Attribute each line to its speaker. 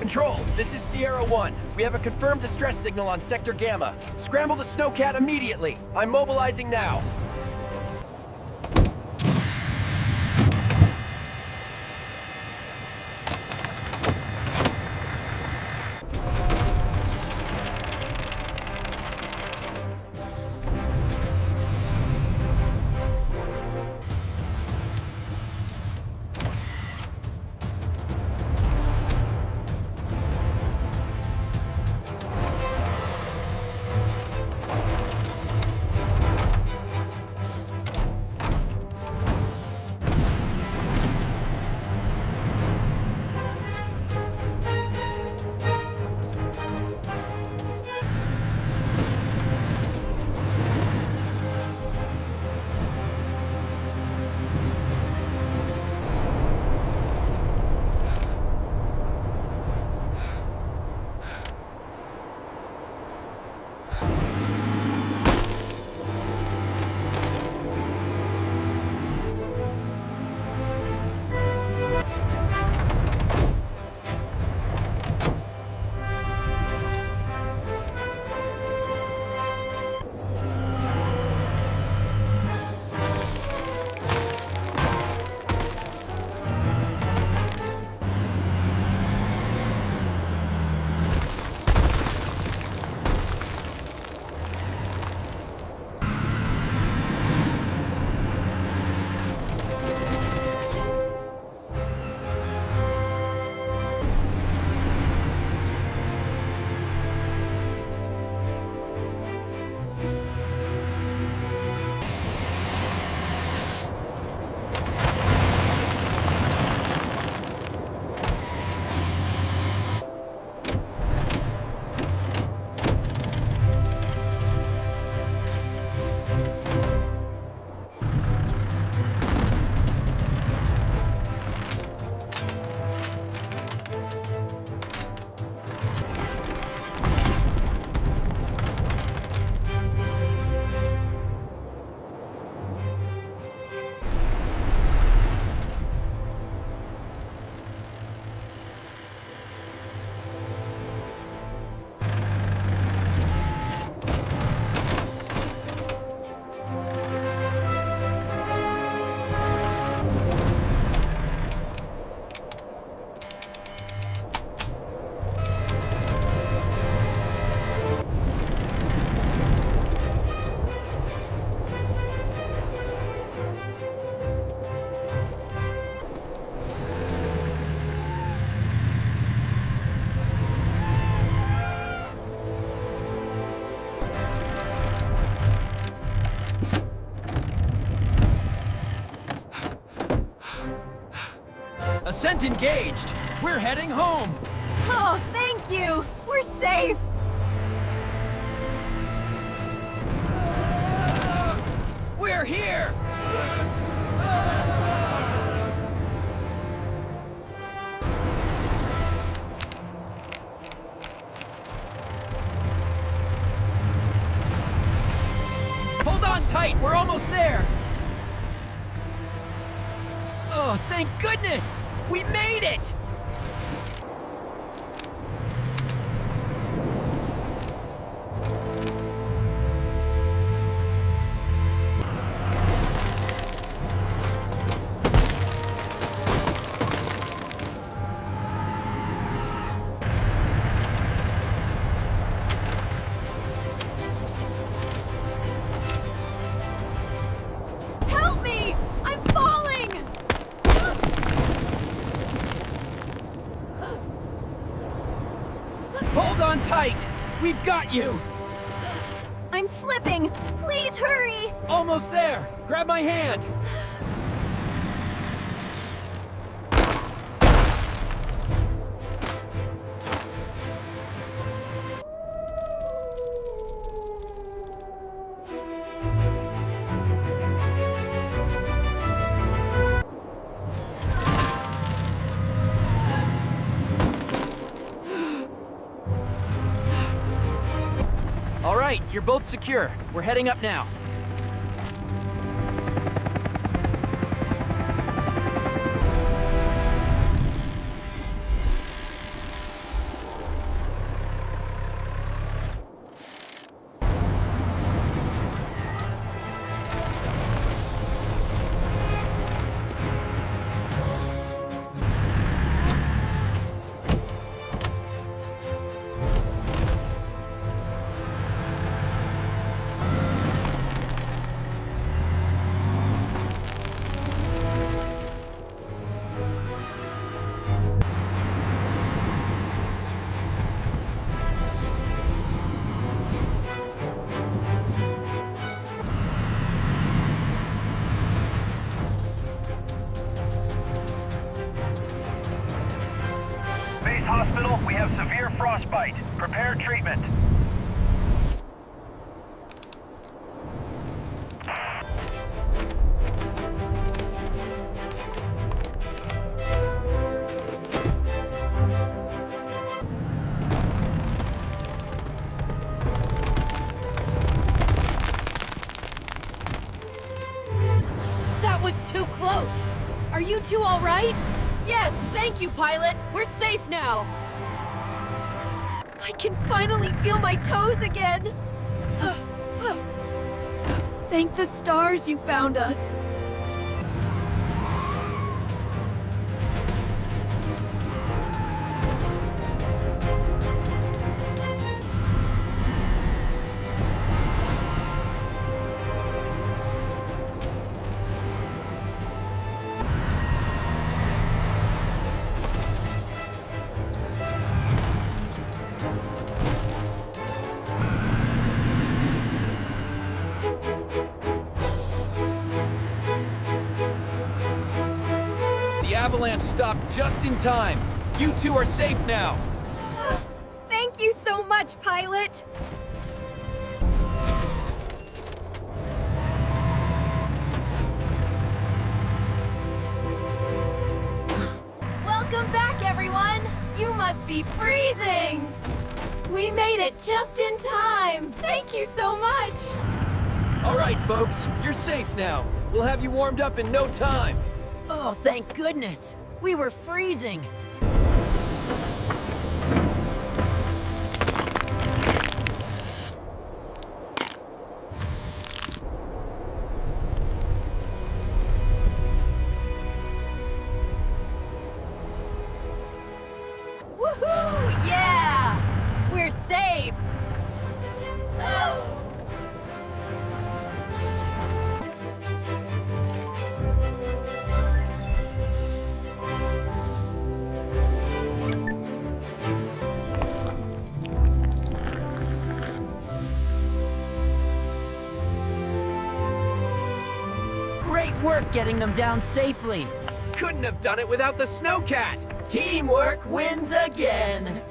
Speaker 1: Control, this is Sierra 1. We have a confirmed distress signal on Sector Gamma. Scramble the Snowcat immediately. I'm mobilizing now. Ascent engaged! We're heading home!
Speaker 2: Oh, thank you! We're safe!
Speaker 1: We're here! Hold on tight, we're almost there! Oh, thank goodness! We made it!
Speaker 2: Help me! I'm falling!
Speaker 1: Hold on tight! We've got you!
Speaker 2: I'm slipping! Please hurry!
Speaker 1: Almost there! Grab my hand! All right, you're both secure. We're heading up now.
Speaker 3: hospital, we have severe frostbite. Prepare treatment.
Speaker 2: That was too close. Are you two all right? Yes, thank you, pilot. We're safe now. I can finally feel my toes again. Thank the stars you found us.
Speaker 1: The avalanche stopped just in time. You two are safe now.
Speaker 2: Thank you so much, pilot. Welcome back, everyone. You must be freezing. We made it just in time. Thank you so much.
Speaker 1: All right, folks, you're safe now. We'll have you warmed up in no time.
Speaker 4: Oh, thank goodness. We were freezing.
Speaker 2: Woohoo! Yeah! We're safe.
Speaker 4: Great work getting them down safely.
Speaker 1: Couldn't have done it without the snowcat.
Speaker 4: Teamwork wins again.